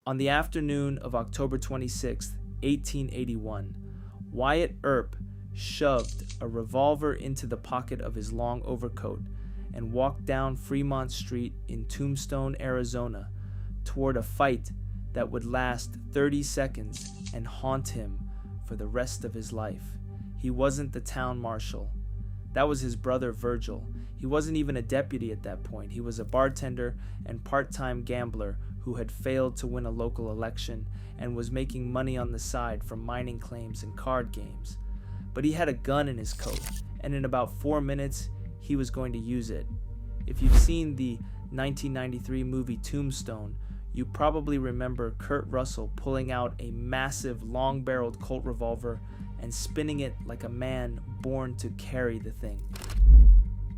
On the afternoon of October 26, 1881, Wyatt Earp shoved a revolver into the pocket of his long overcoat and walked down Fremont Street in Tombstone, Arizona, toward a fight that would last 30 seconds and haunt him for the rest of his life. He wasn't the town marshal. That was his brother Virgil. He wasn't even a deputy at that point. He was a bartender and part-time gambler who had failed to win a local election and was making money on the side from mining claims and card games. But he had a gun in his coat, and in about 4 minutes, he was going to use it. If you've seen the 1993 movie Tombstone, you probably remember Kurt Russell pulling out a massive long-barreled Colt revolver and spinning it like a man born to carry the thing.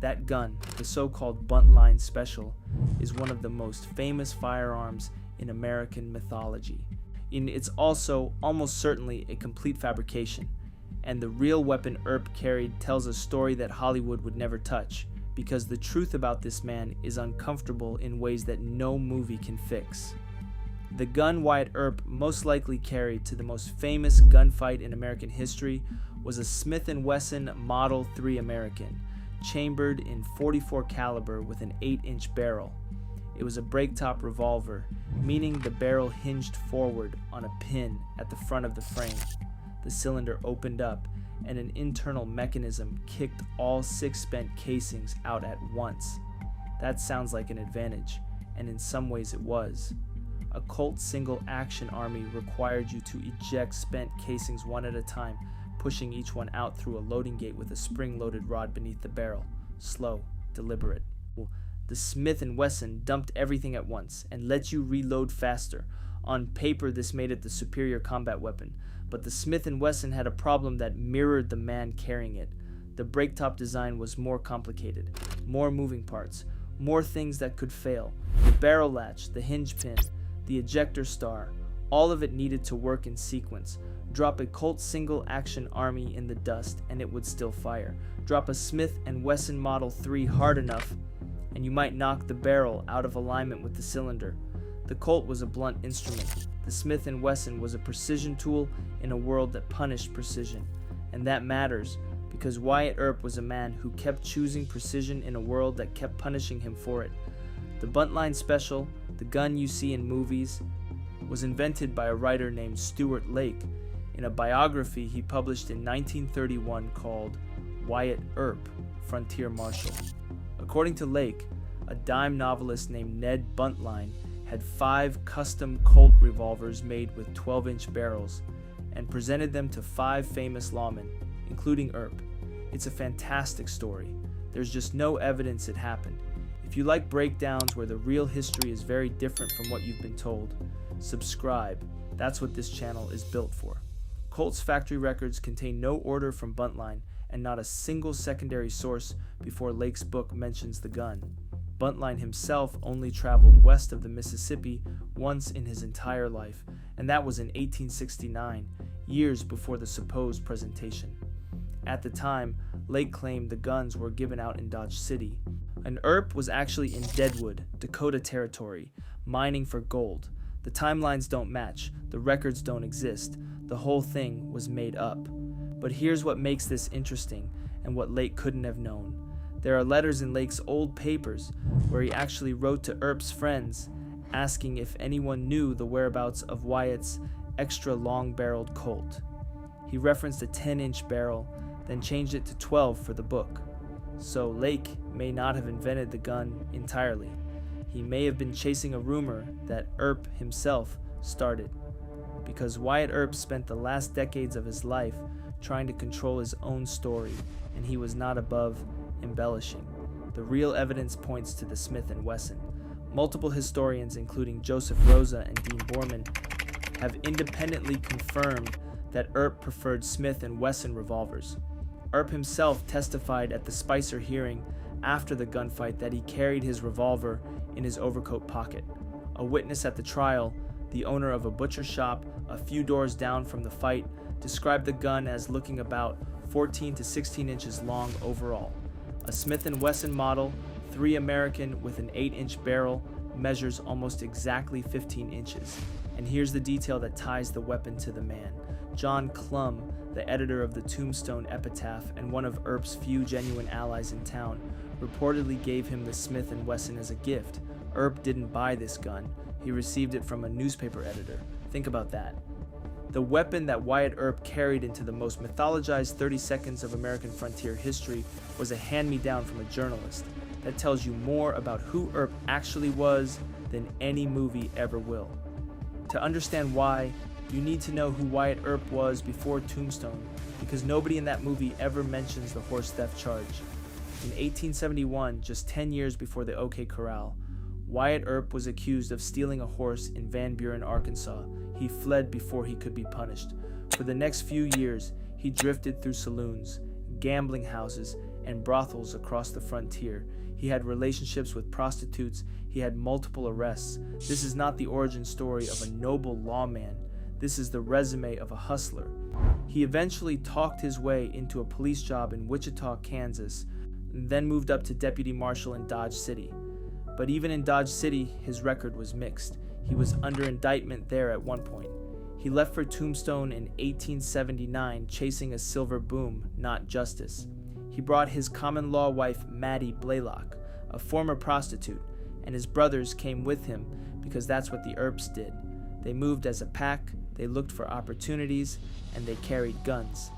That gun, the so-called Buntline Special, is one of the most famous firearms in American mythology. And it's also almost certainly a complete fabrication. And the real weapon Earp carried tells a story that Hollywood would never touch, because the truth about this man is uncomfortable in ways that no movie can fix. The gun Wyatt Earp most likely carried to the most famous gunfight in American history was a Smith & Wesson Model 3 American, chambered in .44 caliber with an 8-inch barrel. It was a break-top revolver, meaning the barrel hinged forward on a pin at the front of the frame. The cylinder opened up, and an internal mechanism kicked all 6 spent casings out at once. That sounds like an advantage, and in some ways it was. A Colt single-action army required you to eject spent casings one at a time, pushing each one out through a loading gate with a spring-loaded rod beneath the barrel. Slow, deliberate. The Smith & Wesson dumped everything at once and let you reload faster. On paper, this made it the superior combat weapon, but the Smith & Wesson had a problem that mirrored the man carrying it. The break-top design was more complicated, more moving parts, more things that could fail. The barrel latch, the hinge pin, the ejector star, all of it needed to work in sequence. Drop a Colt single-action army in the dust and it would still fire. Drop a Smith & Wesson Model 3 hard enough and you might knock the barrel out of alignment with the cylinder. The Colt was a blunt instrument. The Smith & Wesson was a precision tool in a world that punished precision. And that matters because Wyatt Earp was a man who kept choosing precision in a world that kept punishing him for it. The Buntline Special, the gun you see in movies, was invented by a writer named Stuart Lake in a biography he published in 1931 called Wyatt Earp, Frontier Marshal. According to Lake, a dime novelist named Ned Buntline had 5 custom Colt revolvers made with 12-inch barrels and presented them to 5 famous lawmen, including Earp. It's a fantastic story. There's just no evidence it happened. If you like breakdowns where the real history is very different from what you've been told, subscribe. That's what this channel is built for. Colt's factory records contain no order from Buntline and not a single secondary source before Lake's book mentions the gun. Buntline himself only traveled west of the Mississippi once in his entire life, and that was in 1869, years before the supposed presentation. At the time, Lake claimed the guns were given out in Dodge City, and Earp was actually in Deadwood, Dakota Territory, mining for gold. The timelines don't match, the records don't exist, the whole thing was made up. But here's what makes this interesting, and what Lake couldn't have known. There are letters in Lake's old papers where he actually wrote to Earp's friends asking if anyone knew the whereabouts of Wyatt's extra long-barreled Colt. He referenced a 10-inch barrel, then changed it to 12 for the book. So Lake may not have invented the gun entirely. He may have been chasing a rumor that Earp himself started, because Wyatt Earp spent the last decades of his life trying to control his own story, and he was not above embellishing. The real evidence points to the Smith & Wesson. Multiple historians, including Joseph Rosa and Dean Borman, have independently confirmed that Earp preferred Smith & Wesson revolvers. Earp himself testified at the Spicer hearing after the gunfight that he carried his revolver in his overcoat pocket. A witness at the trial, the owner of a butcher shop a few doors down from the fight, described the gun as looking about 14 to 16 inches long overall. A Smith & Wesson Model 3 American with an 8-inch barrel measures almost exactly 15 inches, And here's the detail that ties the weapon to the man. John Clum, the editor of the Tombstone epitaph and one of Earp's few genuine allies in town, reportedly gave him the Smith & Wesson as a gift. Earp didn't buy this gun. He received it from a newspaper editor. Think about that. The weapon that Wyatt Earp carried into the most mythologized 30 seconds of American frontier history was a hand-me-down from a journalist. That tells you more about who Earp actually was than any movie ever will. To understand why, you need to know who Wyatt Earp was before Tombstone, because nobody in that movie ever mentions the horse theft charge. In 1871, just 10 years before the OK Corral, Wyatt Earp was accused of stealing a horse in Van Buren, Arkansas. He fled before he could be punished. For the next few years, he drifted through saloons, gambling houses, and brothels across the frontier. He had relationships with prostitutes. He had multiple arrests. This is not the origin story of a noble lawman. This is the resume of a hustler. He eventually talked his way into a police job in Wichita, Kansas, and then moved up to deputy marshal in Dodge City. But even in Dodge City, his record was mixed. He was under indictment there at one point. He left for Tombstone in 1879, chasing a silver boom, not justice. He brought his common-law wife, Maddie Blaylock, a former prostitute, and his brothers came with him because that's what the Earps did. They moved as a pack, they looked for opportunities, and they carried guns.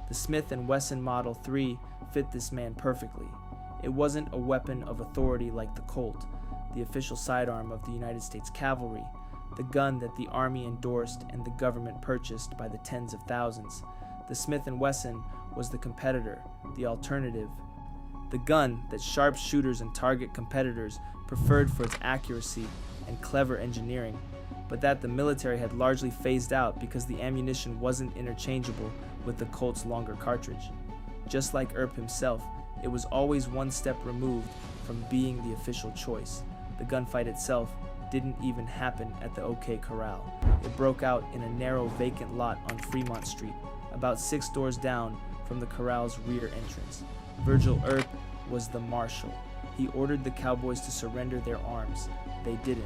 The Smith & Wesson Model 3 fit this man perfectly. It wasn't a weapon of authority like the Colt, the official sidearm of the United States Cavalry, the gun that the Army endorsed and the government purchased by the tens of thousands. The Smith & Wesson was the competitor, the alternative, the gun that sharpshooters and target competitors preferred for its accuracy and clever engineering, but that the military had largely phased out because the ammunition wasn't interchangeable with the Colt's longer cartridge. Just like Earp himself, it was always one step removed from being the official choice. The gunfight itself didn't even happen at the OK Corral. It broke out in a narrow vacant lot on Fremont Street, about 6 doors down from the Corral's rear entrance. Virgil Earp was the marshal. He ordered the Cowboys to surrender their arms. They didn't.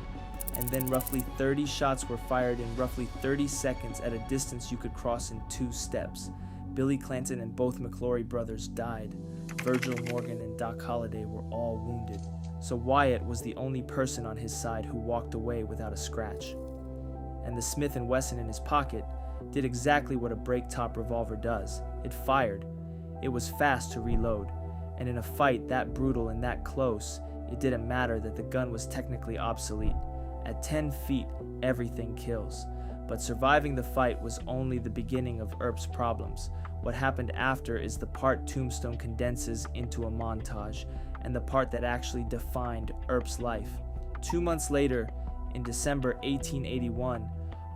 And then roughly 30 shots were fired in roughly 30 seconds at a distance you could cross in 2 steps. Billy Clanton and both McClory brothers died. Virgil Morgan and Doc Holliday were all wounded. So Wyatt was the only person on his side who walked away without a scratch. And the Smith & Wesson in his pocket did exactly what a break-top revolver does. It fired. It was fast to reload. And in a fight that brutal and that close, it didn't matter that the gun was technically obsolete. At 10 feet, everything kills. But surviving the fight was only the beginning of Earp's problems. What happened after is the part Tombstone condenses into a montage, and the part that actually defined Earp's life. 2 months later, in December 1881,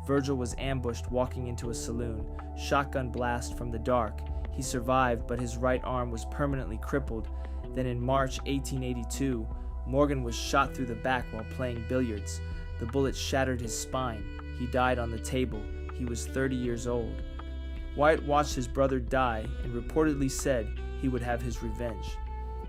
Virgil was ambushed walking into a saloon, shotgun blast from the dark. He survived, but his right arm was permanently crippled. Then in March 1882, Morgan was shot through the back while playing billiards. The bullet shattered his spine. He died on the table. He was 30 years old. Wyatt watched his brother die and reportedly said he would have his revenge.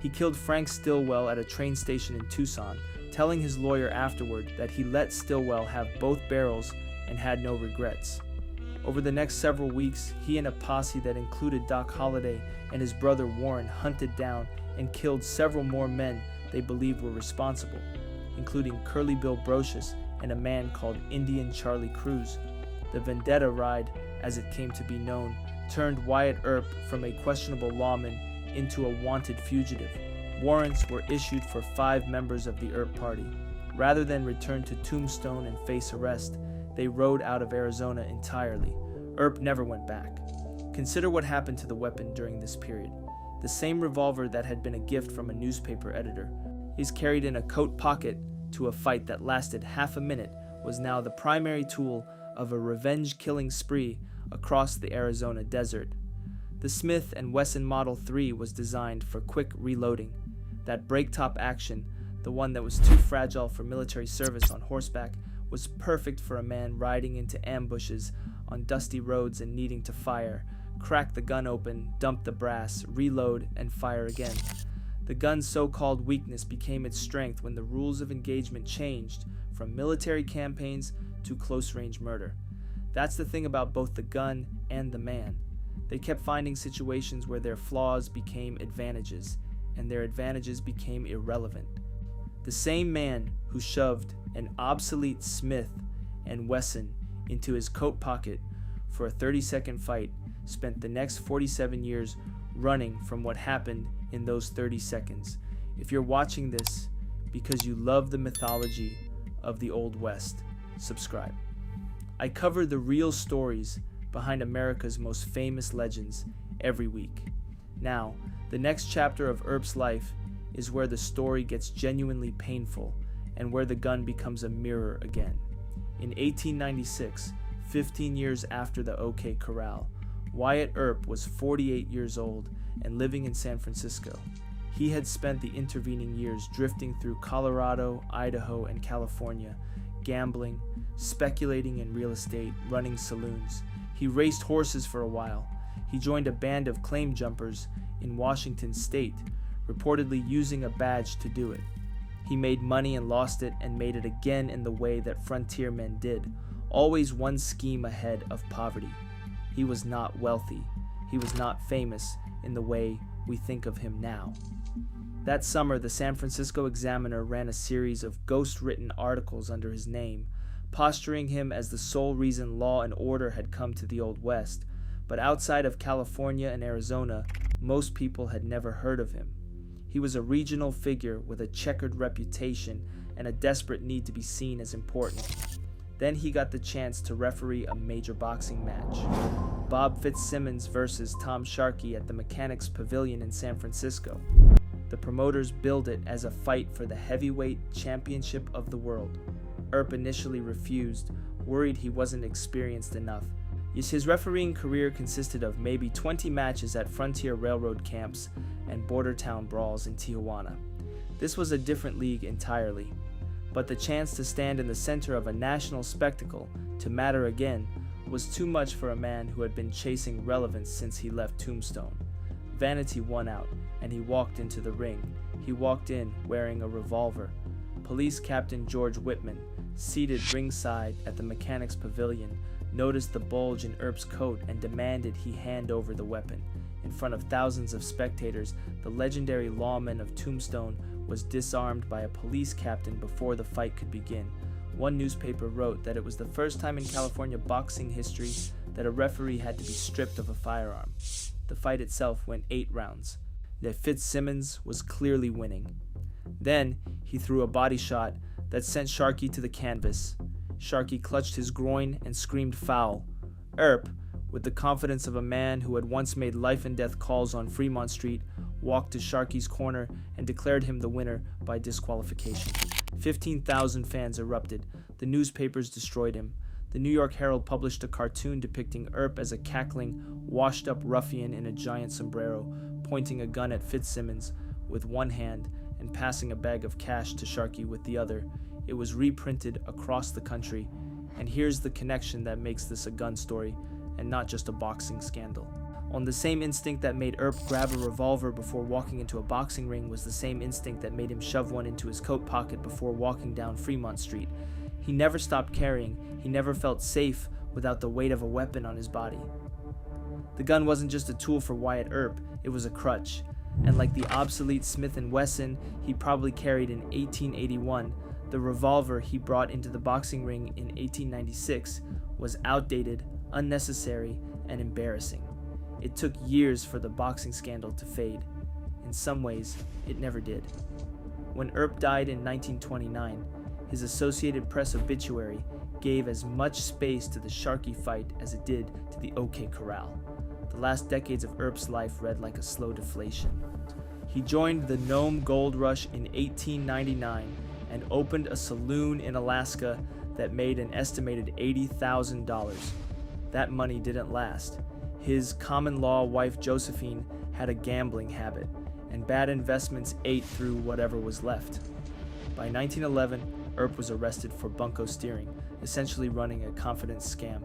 He killed Frank Stillwell at a train station in Tucson, telling his lawyer afterward that he let Stillwell have both barrels and had no regrets. Over the next several weeks, he and a posse that included Doc Holliday and his brother Warren hunted down and killed several more men they believed were responsible, including Curly Bill Brocious and a man called Indian Charlie Cruz. The Vendetta ride, as it came to be known, turned Wyatt Earp from a questionable lawman into a wanted fugitive. Warrants were issued for 5 members of the Earp party. Rather than return to Tombstone and face arrest, they rode out of Arizona entirely. Earp never went back. Consider what happened to the weapon during this period. The same revolver that had been a gift from a newspaper editor is carried in a coat pocket to a fight that lasted half a minute was now the primary tool of a revenge-killing spree across the Arizona desert. The Smith & Wesson Model 3 was designed for quick reloading. That break-top action, the one that was too fragile for military service on horseback, was perfect for a man riding into ambushes on dusty roads and needing to fire, crack the gun open, dump the brass, reload, and fire again. The gun's so-called weakness became its strength when the rules of engagement changed from military campaigns to close-range murder. That's the thing about both the gun and the man. They kept finding situations where their flaws became advantages, and their advantages became irrelevant. The same man who shoved an obsolete Smith and Wesson into his coat pocket for a 30-second fight spent the next 47 years running from what happened in those 30 seconds. If you're watching this because you love the mythology of the Old West, subscribe. I cover the real stories behind America's most famous legends every week. Now, the next chapter of Earp's life is where the story gets genuinely painful and where the gun becomes a mirror again. In 1896, 15 years after the OK Corral, Wyatt Earp was 48 years old and living in San Francisco. He had spent the intervening years drifting through Colorado, Idaho, and California, gambling, speculating in real estate, running saloons. He raced horses for a while. He joined a band of claim jumpers in Washington state, reportedly using a badge to do it. He made money and lost it and made it again in the way that frontier men did, always one scheme ahead of poverty. He was not wealthy. He was not famous in the way we think of him now. That summer, the San Francisco Examiner ran a series of ghost-written articles under his name, posturing him as the sole reason law and order had come to the Old West. But outside of California and Arizona, most people had never heard of him. He was a regional figure with a checkered reputation and a desperate need to be seen as important. Then he got the chance to referee a major boxing match. Bob Fitzsimmons versus Tom Sharkey at the Mechanics Pavilion in San Francisco. The promoters billed it as a fight for the heavyweight championship of the world. Earp initially refused, worried he wasn't experienced enough. His refereeing career consisted of maybe 20 matches at frontier railroad camps and border town brawls in Tijuana. This was a different league entirely. But the chance to stand in the center of a national spectacle, to matter again, was too much for a man who had been chasing relevance since he left Tombstone. Vanity won out, and he walked into the ring. He walked in wearing a revolver. Police Captain George Whitman, seated ringside at the Mechanics Pavilion, noticed the bulge in Earp's coat and demanded he hand over the weapon. In front of thousands of spectators, the legendary lawman of Tombstone was disarmed by a police captain before the fight could begin. One newspaper wrote that it was the first time in California boxing history that a referee had to be stripped of a firearm. The fight itself went 8 rounds. That Fitzsimmons was clearly winning. Then he threw a body shot that sent Sharkey to the canvas. Sharkey clutched his groin and screamed foul. Earp, with the confidence of a man who had once made life and death calls on Fremont Street, walked to Sharkey's corner and declared him the winner by disqualification. 15,000 fans erupted. The newspapers destroyed him. The New York Herald published a cartoon depicting Earp as a cackling, washed-up ruffian in a giant sombrero, pointing a gun at Fitzsimmons with one hand and passing a bag of cash to Sharkey with the other. It was reprinted across the country, and here's the connection that makes this a gun story and not just a boxing scandal. On the same instinct that made Earp grab a revolver before walking into a boxing ring was the same instinct that made him shove one into his coat pocket before walking down Fremont Street. He never stopped carrying. He never felt safe without the weight of a weapon on his body. The gun wasn't just a tool for Wyatt Earp, it was a crutch. And like the obsolete Smith & Wesson he probably carried in 1881, the revolver he brought into the boxing ring in 1896 was outdated, unnecessary, and embarrassing. It took years for the boxing scandal to fade. In some ways, it never did. When Earp died in 1929, his Associated Press obituary gave as much space to the Sharkey fight as it did to the OK Corral. The last decades of Earp's life read like a slow deflation. He joined the Nome Gold Rush in 1899 and opened a saloon in Alaska that made an estimated $80,000. That money didn't last. His common-law wife Josephine had a gambling habit, and bad investments ate through whatever was left. By 1911, Earp was arrested for bunco steering, essentially running a confidence scam.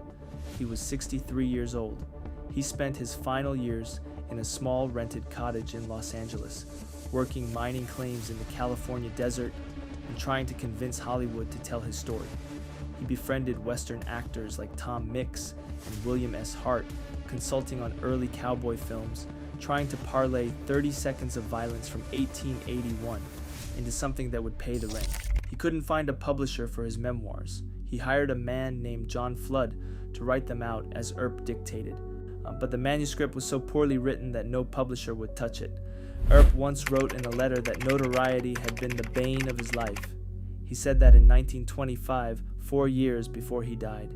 He was 63 years old. He spent his final years in a small rented cottage in Los Angeles, working mining claims in the California desert and trying to convince Hollywood to tell his story. He befriended Western actors like Tom Mix and William S. Hart, consulting on early cowboy films, trying to parlay 30 Seconds of Violence from 1881 into something that would pay the rent. He couldn't find a publisher for his memoirs. He hired a man named John Flood to write them out as Earp dictated, but the manuscript was so poorly written that no publisher would touch it. Earp once wrote in a letter that notoriety had been the bane of his life. He said that in 1925, 4 years before he died.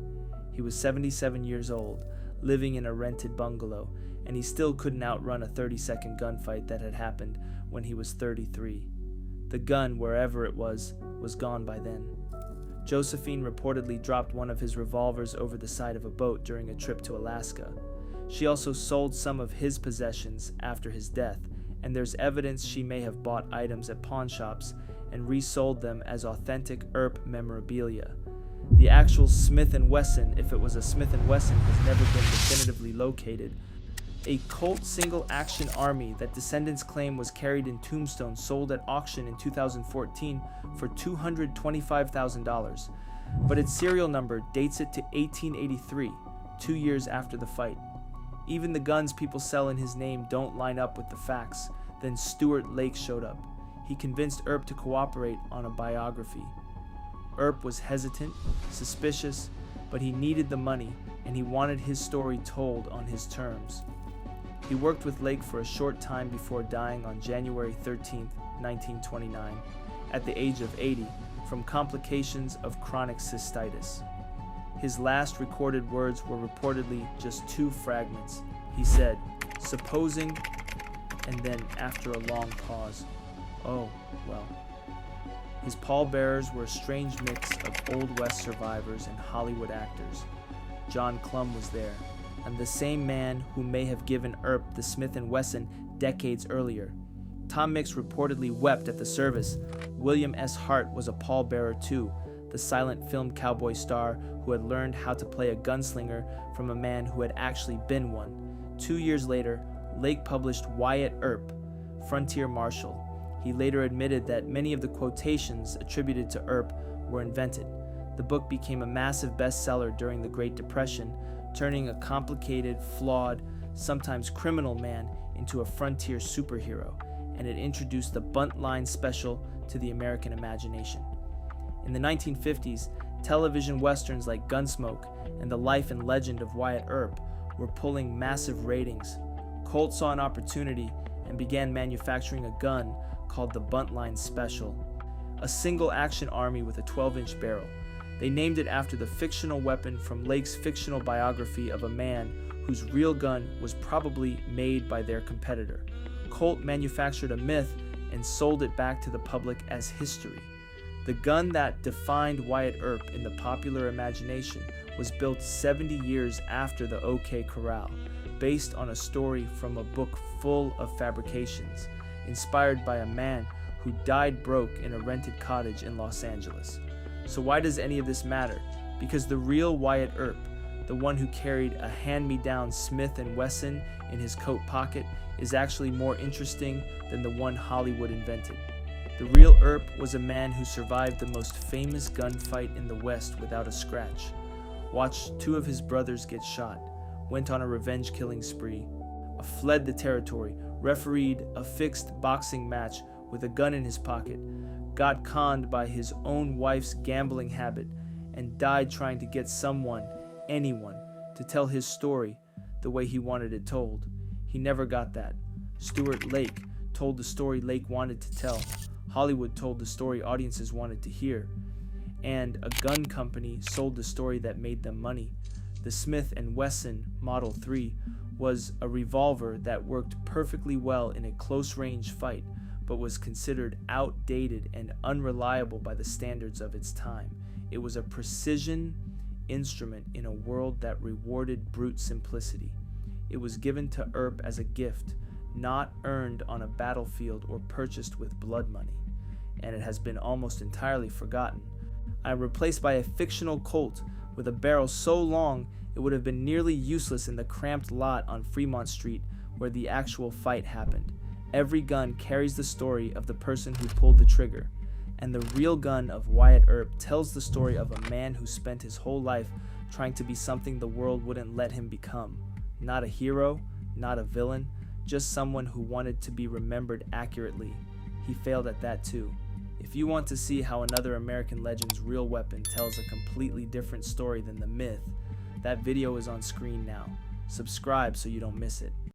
He was 77 years old, living in a rented bungalow, and he still couldn't outrun a 30-second gunfight that had happened when he was 33. The gun, wherever it was gone by then. Josephine reportedly dropped one of his revolvers over the side of a boat during a trip to Alaska. She also sold some of his possessions after his death, and there's evidence she may have bought items at pawn shops and resold them as authentic Earp memorabilia. The actual Smith & Wesson, if it was a Smith & Wesson, has never been definitively located. A Colt single-action army that descendants claim was carried in Tombstone sold at auction in 2014 for $225,000, but its serial number dates it to 1883, 2 years after the fight. Even the guns people sell in his name don't line up with the facts. Then Stuart Lake showed up. He convinced Earp to cooperate on a biography. Earp was hesitant, suspicious, but he needed the money and he wanted his story told on his terms. He worked with Lake for a short time before dying on January 13, 1929, at the age of 80, from complications of chronic cystitis. His last recorded words were reportedly just 2 fragments. He said, "Supposing," and then after a long pause, "Oh, well." His pallbearers were a strange mix of Old West survivors and Hollywood actors. John Clum was there, and the same man who may have given Earp the Smith & Wesson decades earlier. Tom Mix reportedly wept at the service. William S. Hart was a pallbearer too, the silent film cowboy star who had learned how to play a gunslinger from a man who had actually been one. 2 years later, Lake published Wyatt Earp, Frontier Marshal. He later admitted that many of the quotations attributed to Earp were invented. The book became a massive bestseller during the Great Depression, turning a complicated, flawed, sometimes criminal man into a frontier superhero, and it introduced the Buntline special to the American imagination. In the 1950s, television westerns like Gunsmoke and the life and legend of Wyatt Earp were pulling massive ratings. Colt saw an opportunity and began manufacturing a gun called the Buntline Special, a single-action army with a 12-inch barrel. They named it after the fictional weapon from Lake's fictional biography of a man whose real gun was probably made by their competitor. Colt manufactured a myth and sold it back to the public as history. The gun that defined Wyatt Earp in the popular imagination was built 70 years after the OK Corral, based on a story from a book full of fabrications, inspired by a man who died broke in a rented cottage in Los Angeles. So why does any of this matter? Because the real Wyatt Earp, the one who carried a hand-me-down Smith & Wesson in his coat pocket, is actually more interesting than the one Hollywood invented. The real Earp was a man who survived the most famous gunfight in the West without a scratch, watched 2 of his brothers get shot, went on a revenge-killing spree, fled the territory, refereed a fixed boxing match with a gun in his pocket, got conned by his own wife's gambling habit, and died trying to get someone, anyone, to tell his story the way he wanted it told. He never got that. Stuart Lake told the story Lake wanted to tell. Hollywood told the story audiences wanted to hear. And a gun company sold the story that made them money. The Smith & Wesson Model 3 was a revolver that worked perfectly well in a close-range fight, but was considered outdated and unreliable by the standards of its time. It was a precision instrument in a world that rewarded brute simplicity. It was given to Earp as a gift, not earned on a battlefield or purchased with blood money, and it has been almost entirely forgotten. I am replaced by a fictional Colt with a barrel so long it would have been nearly useless in the cramped lot on Fremont Street where the actual fight happened. Every gun carries the story of the person who pulled the trigger, And the real gun of Wyatt Earp tells the story of a man who spent his whole life trying to be something the world wouldn't let him become. Not a hero, not a villain, just someone who wanted to be remembered accurately. He failed at that too. If you want to see how another American legend's real weapon tells a completely different story than the myth, that video is on screen now. Subscribe so you don't miss it.